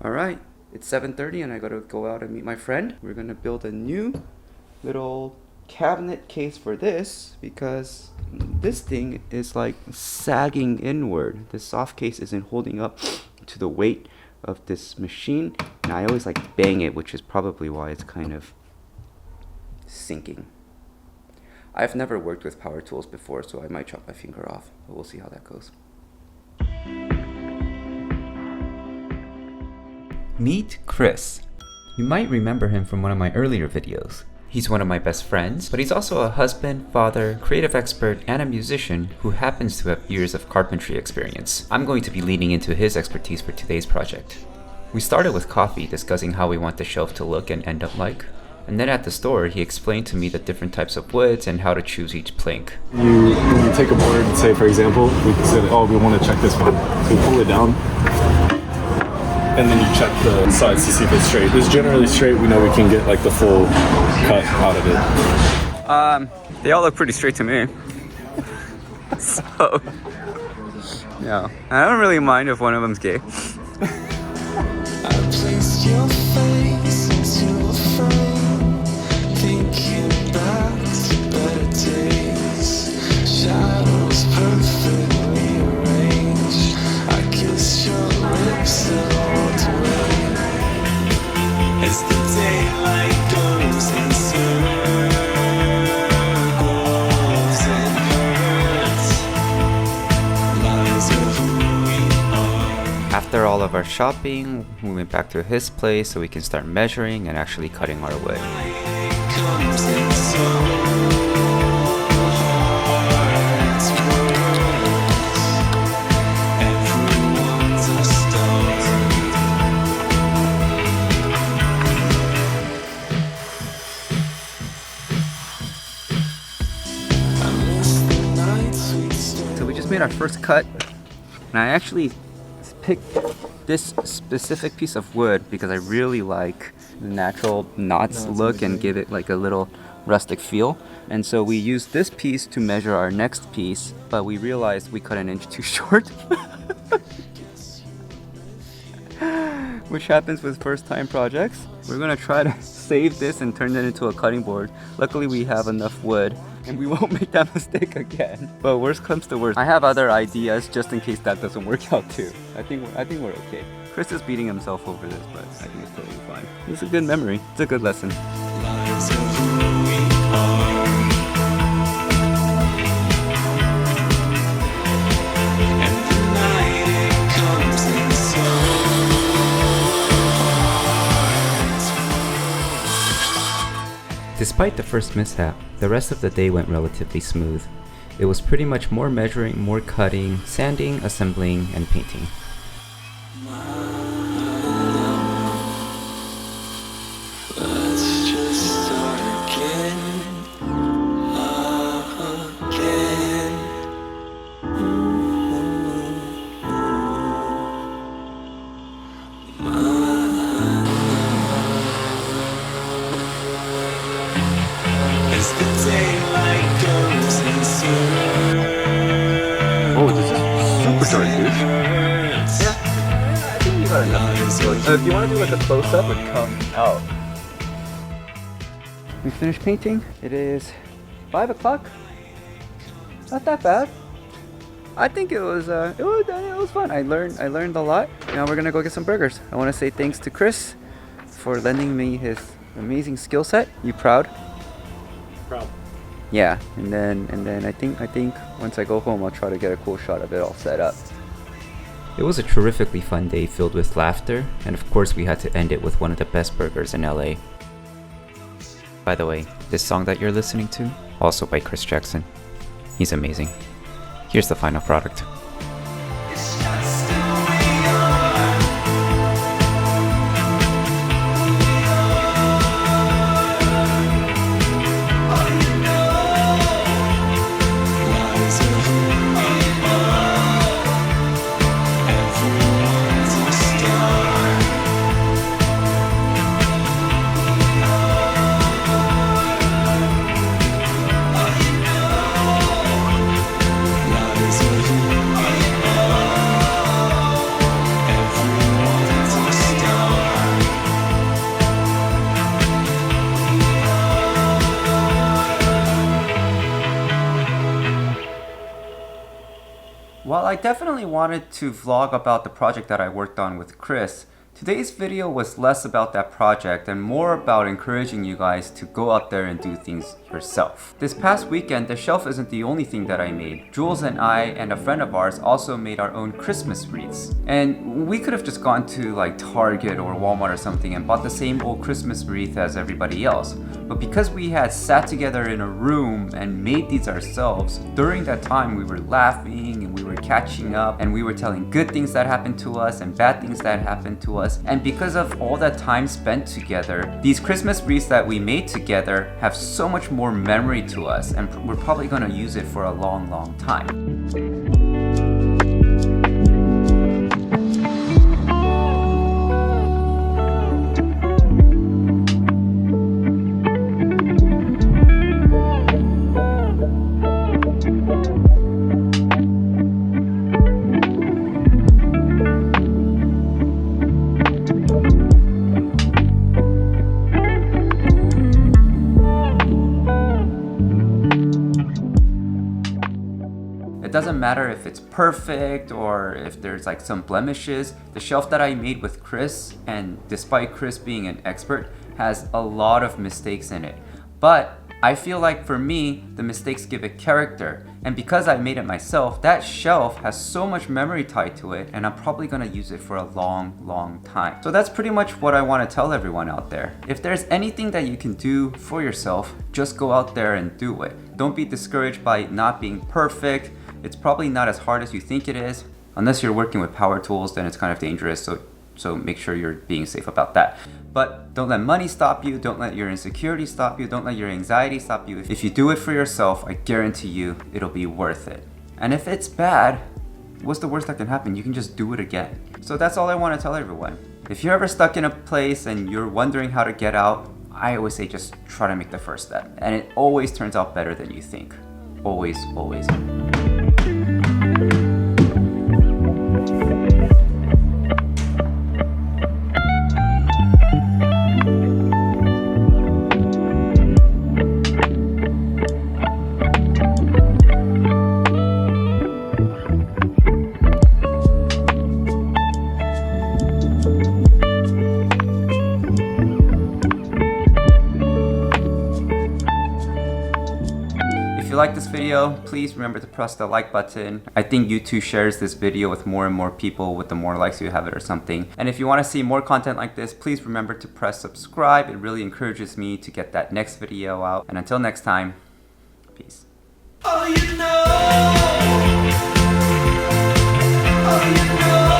Alright, it's 7:30 and I gotta go out and meet my friend. We're gonna build a new little cabinet case for this because this thing is like sagging inward. The soft case isn't holding up to the weight of this machine, and I always like bang it, which is probably why it's kind of sinking. I've never worked with power tools before, so I might chop my finger off, but we'll see how that goes. Meet Chris. You might remember him from one of my earlier videos. He's one of my best friends, but he's also a husband, father, creative expert, and a musician who happens to have years of carpentry experience. I'm going to be leaning into his expertise for today's project. We started with coffee, discussing how we want the shelf to look and end up like. And then at the store, he explained to me the different types of woods and how to choose each plank. You take a board and say, for example, we said, oh, we want to check this one. So you pull it down, and then you check the sides to see if it's straight. If it's generally straight, we know we can get like the full cut out of it. They all look pretty straight to me. So, yeah. I don't really mind if one of them's gay. I placed your face into a frame, thinking back to better days. Shadows perfectly arranged. I kissed your lips along the way. As the daylight goes in circles and hurts, lies of who we are. After all of our shopping, we went back to his place so we can start measuring and actually cutting our wood. Comes in so hard, it's worse. Everyone's a star. I miss the nights we'd stay. So we just made our first cut, and I actually picked this specific piece of wood because I really like the natural knots look and give it like a little rustic feel. And so we used this piece to measure our next piece, but we realized we cut an inch too short. Which happens with first time projects. We're gonna try to save this and turn it into a cutting board. Luckily we have enough wood and we won't make that mistake again. But worst comes to worst, I have other ideas just in case that doesn't work out too. I think we're okay. Chris is beating himself over this, but I think it's totally fine. It's a good memory. It's a good lesson. Lies of who we are. And the night it comes in so hard. Despite the first mishap, the rest of the day went relatively smooth. It was pretty much more measuring, more cutting, sanding, assembling, and painting. Let's just start again, again. As the daylight goes in circles. Oh, this is super dark, dude. Yeah, I think you got enough. If you want to do like a close-up, it come out. We finished painting. It is 5 o'clock. Not that bad. I think it was fun. I learned a lot. Now we're gonna go get some burgers. I want to say thanks to Chris for lending me his amazing skill set. You proud? Proud. Yeah, and then I think once I go home, I'll try to get a cool shot of it all set up. It was a terrifically fun day filled with laughter, and of course we had to end it with one of the best burgers in LA. By the way, this song that you're listening to, also by Chris Jackson. He's amazing. Here's the final product. It's just who we are. Oh, you know, lies of who we are. Everyone's a star. Oh, you know, lies of who we are. I definitely wanted to vlog about the project that I worked on with Chris, today's video was less about that project and more about encouraging you guys to go out there and do things yourself. This past weekend, the shelf isn't the only thing that I made. Jules and I and a friend of ours also made our own Christmas wreaths. And we could have just gone to like Target or Walmart or something and bought the same old Christmas wreath as everybody else. But because we had sat together in a room and made these ourselves, during that time we were laughing and we were catching up and we were telling good things that happened to us and bad things that happened to us. And because of all that time spent together, these Christmas wreaths that we made together have so much more memory to us, and we're probably going to use it for a long, long time. It doesn't matter if it's perfect or if there's like some blemishes. The shelf that I made with Chris, and despite Chris being an expert, has a lot of mistakes in it. But I feel like for me, the mistakes give it character. And because I made it myself, that shelf has so much memory tied to it, and I'm probably gonna use it for a long, long time. So that's pretty much what I wanna tell everyone out there. If there's anything that you can do for yourself, just go out there and do it. Don't be discouraged by not being perfect. It's probably not as hard as you think it is. Unless you're working with power tools, then it's kind of dangerous, so make sure you're being safe about that. But don't let money stop you, don't let your insecurity stop you, don't let your anxiety stop you. If you do it for yourself, I guarantee you it'll be worth it. And if it's bad, what's the worst that can happen? You can just do it again. So that's all I want to tell everyone. If you're ever stuck in a place and you're wondering how to get out, I always say just try to make the first step. And it always turns out better than you think. Always, always. If you like this video, please remember to press the like button. I think YouTube shares this video with more and more people with the more likes you have it or something. And if you want to see more content like this, please remember to press subscribe. It really encourages me to get that next video out. And until next time, peace. Oh, you know.